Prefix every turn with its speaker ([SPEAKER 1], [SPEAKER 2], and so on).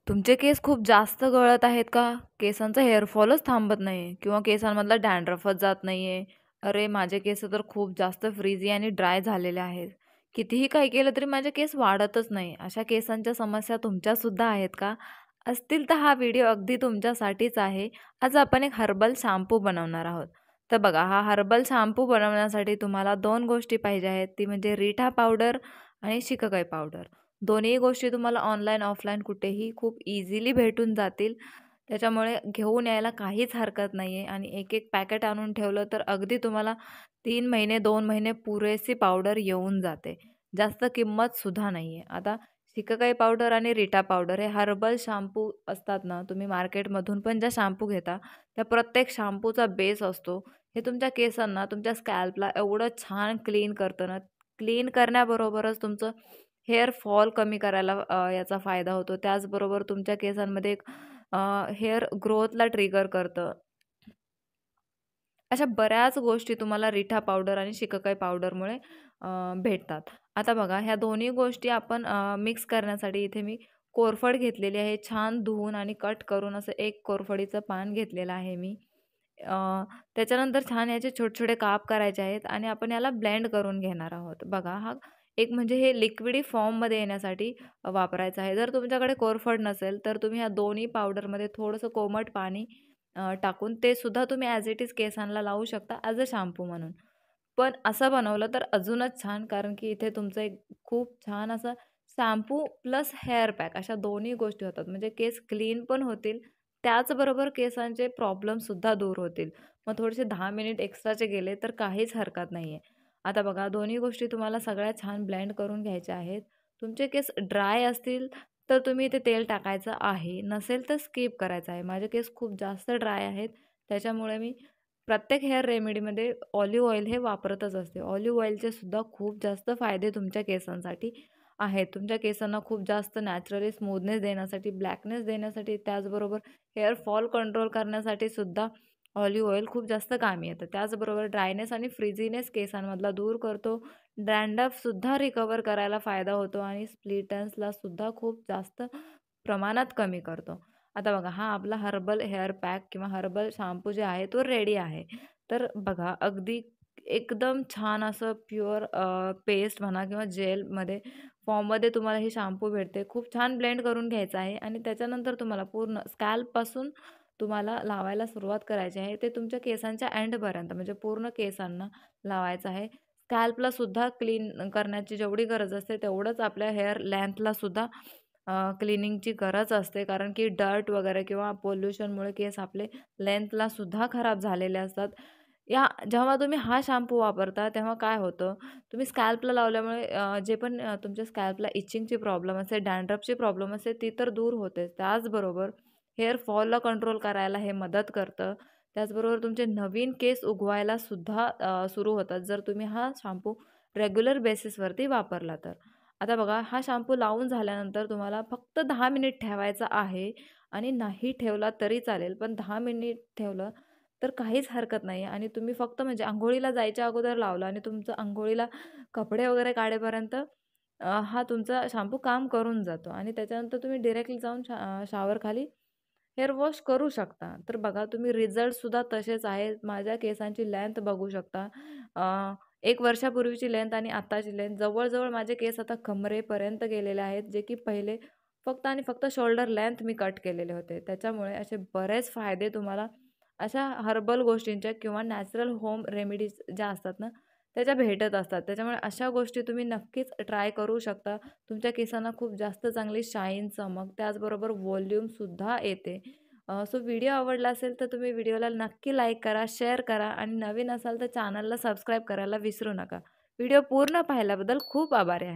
[SPEAKER 1] तुमचे केस खूप जास्त गळत आहेत का? केसांचा हेअरफॉलच थांबत नाही किंवा केसांमधला डॅन्ड्रफच जात नाहीये. अरे, माझे केस तर खूप जास्त फ्रिझी आणि ड्राय झालेले आहेत. कितीही काही केलं तरी माझे केस वाढतच नाही. अशा केसांच्या समस्या तुमच्यासुद्धा आहेत का? असतील तर हा व्हिडिओ अगदी तुमच्यासाठीच आहे. आज आपण एक हर्बल शॅम्पू बनवणार आहोत. तर बघा, हा हर्बल शॅम्पू बनवण्यासाठी तुम्हाला 2 गोष्टी पाहिजे आहेत. ती म्हणजे रिठा पावडर आणि शिकाकाई पावडर. दोन्ही गोष्टी तुम्हाला ऑनलाईन, ऑफलाईन कुठेही खूप इझिली भेटून जातील. त्याच्यामुळे घेऊन यायला काहीच हरकत नाही आहे आणि एक-एक पॅकेट आणून ठेवलं तर अगदी तुम्हाला 3 महिने, 2 महिने पुरेशी पावडर येऊन जाते. जास्त किंमतसुद्धा नाही आहे. आता शिकाकाई पावडर आणि रिटा पावडर हे हर्बल शॅम्पू असतात ना, तुम्ही मार्केटमधून पण ज्या शॅम्पू घेता, त्या प्रत्येक शॅम्पूचा बेस असतो. हे तुमच्या केसांना, तुमच्या स्कॅल्पला एवढं छान क्लीन करतं ना, क्लीन करण्याबरोबरच तुमचं हेअर फॉल कमी करायला याचा फायदा होतो. त्याचबरोबर तुमच्या केसांमध्ये एक हेअर ग्रोथला ट्रिगर करतं. अशा बऱ्याच गोष्टी तुम्हाला रिठा पावडर आणि शिकाकाई पावडरमुळे भेटतात. आता बघा, ह्या दोन्ही गोष्टी आपण मिक्स करण्यासाठी इथे मी कोरफड घेतलेली आहे. छान धुवून आणि कट करून असं एक कोरफडीचं पान घेतलेलं आहे मी. त्याच्यानंतर छान याचे छोटे-छोटे काप करायचे आहेत आणि आपण याला ब्लेंड करून घेणार आहोत. बघा, हा एक म्हणजे हे लिक्विडी फॉर्ममध्ये येण्यासाठी वापरायचं आहे. जर तुमच्याकडे कोरफड नसेल, तर तुम्ही ह्या दोन्ही पावडरमध्ये थोडंसं कोमट पाणी टाकून ते सुद्धा तुम्ही ॲज इट इज केसांना लावू शकता ॲज अ शॅम्पू म्हणून. पण असं बनवलं तर अजूनच छान, कारण की इथे तुमचं एक खूप छान असं शॅम्पू प्लस हेअर पॅक अशा दोन्ही गोष्टी होतात. म्हणजे केस क्लीन पण होतील, त्याचबरोबर केसांचे प्रॉब्लेमसुद्धा दूर होतील. मग थोडेसे 10 मिनिट एक्स्ट्राचे गेले तर काहीच हरकत नाही आहे. आता बघा, दोन्ही गोष्टी तुम्हाला सगळ्या छान ब्लेंड करून घ्यायच्या आहेत. तुमचे केस ड्राय असतील तर तुम्ही इथे तेल टाकायचं आहे. नसेल तर स्किप करायचं आहे. माझे केस खूप जास्त ड्राय आहेत. त्याच्यामुळे मी प्रत्येक हेअर रेमेडीमध्ये ऑलिव्ह ऑइल हे वापरतच असते. ऑलिव्ह ऑइलचे सुद्धा खूप जास्त फायदे तुमच्या केसांसाठी आहेत. तुमच्या केसांना खूप जास्त नॅचरली स्मूथनेस देण्यासाठी, ब्लॅकनेस देण्यासाठी, त्याचबरोबर हेअर फॉल कंट्रोल करण्यासाठी सुद्धा ऑलिव्ह ऑइल खूप जास्त कामी येतं. त्याचबरोबर ड्रायनेस आणि फ्रिझीनेस केसांमधला दूर करतो. डॅन्ड्रफसुद्धा रिकव्हर करायला फायदा होतो आणि स्प्लिट एंड्सला सुद्धा खूप जास्त प्रमाणात कमी करतो. आता बघा, हा आपला हर्बल हेअर पॅक किंवा हर्बल शॅम्पू जे आहे तो रेडी आहे. तर बघा, अगदी एकदम छान असं प्युअर पेस्ट म्हणा किंवा जेलमध्ये फॉर्ममध्ये तुम्हाला ही शॅम्पू भेटते. खूप छान ब्लेंड करून घ्यायचं आहे आणि त्याच्यानंतर तुम्हाला पूर्ण स्कॅल्पपासून तुम्हाला लावायला सुरुवात करायची आहे. ते तुमच्या केसांच्या एंडपर्यंत म्हणजे पूर्ण केसांना लावायचं आहे. स्कॅल्पला सुद्धा क्लीन करण्याची जेवढी गरज असते तेवढंच आपल्या हेअर लेंथला सुद्धा क्लीनिंगची गरज असते. कारण की डर्ट वगैरे किंवा पोल्युशनमुळे केस आपले लेंथला सुद्धा खराब झालेले असतात. जेव्हा तुम्ही हा शॅम्पू वापरता तेव्हा काय होतं, तुम्ही स्कॅल्पला लावल्यामुळे जे पण तुमच्या स्कॅल्पला इचिंगची प्रॉब्लेम असेल, डॅन्ड्रफची प्रॉब्लेम असेल ती तर दूर होतेच. त्याचबरोबर हेअर फॉलला कंट्रोल करायला हे मदत करतं. त्याचबरोबर तुमचे नवीन केस उगवायला सुद्धा सुरू होतात जर तुम्ही हा शॅम्पू रेग्युलर बेसिसवरती वापरला तर. आता बघा, हा शॅम्पू लावून झाल्यानंतर तुम्हाला फक्त 10 मिनिट ठेवायचा आहे आणि नाही ठेवला तरी चालेल. पण 10 मिनिट ठेवलं तर काहीच हरकत नाही आणि तुम्ही फक्त म्हणजे अंघोळीला जायच्या अगोदर लावला आणि तुमचं अंघोळीला कपडे वगैरे काढेपर्यंत हा तुमचा शॅम्पू काम करून जातो आणि त्याच्यानंतर तुम्ही डायरेक्टली जाऊन शॉवरखाली हेअर वॉश करू शकता. तर बघा, तुम्ही रिझल्टसुद्धा तसेच आहेत. माझ्या केसांची लेंथ बघू शकता. 1 वर्षापूर्वीची लेंथ आणि आत्ताची लेंथ जवळ माझे केस आता कमरेपर्यंत गेलेले आहेत, जे की पहिले फक्त आणि फक्त शोल्डर लेंथ मी कट केलेले होते. त्याच्यामुळे असे बरेच फायदे तुम्हाला अशा हर्बल गोष्टींच्या किंवा नॅचरल होम रेमेडीज ज्या असतात ना, त्याच्या भेटत असतात. त्याच्यामुळे अशा गोष्टी तुम्ही नक्कीच ट्राय करू शकता. तुमच्या केसांना खूप जास्त चांगली शाईन, चमक, त्याचबरोबर व्हॉल्यूमसुद्धा येते. सो व्हिडिओ आवडला असेल तर तुम्ही व्हिडिओला नक्की लाईक करा, शेअर करा आणि नवीन असाल तर चॅनलला सबस्क्राईब करायला विसरू नका. व्हिडिओ पूर्ण पाहिल्याबद्दल खूप आभारी आहे.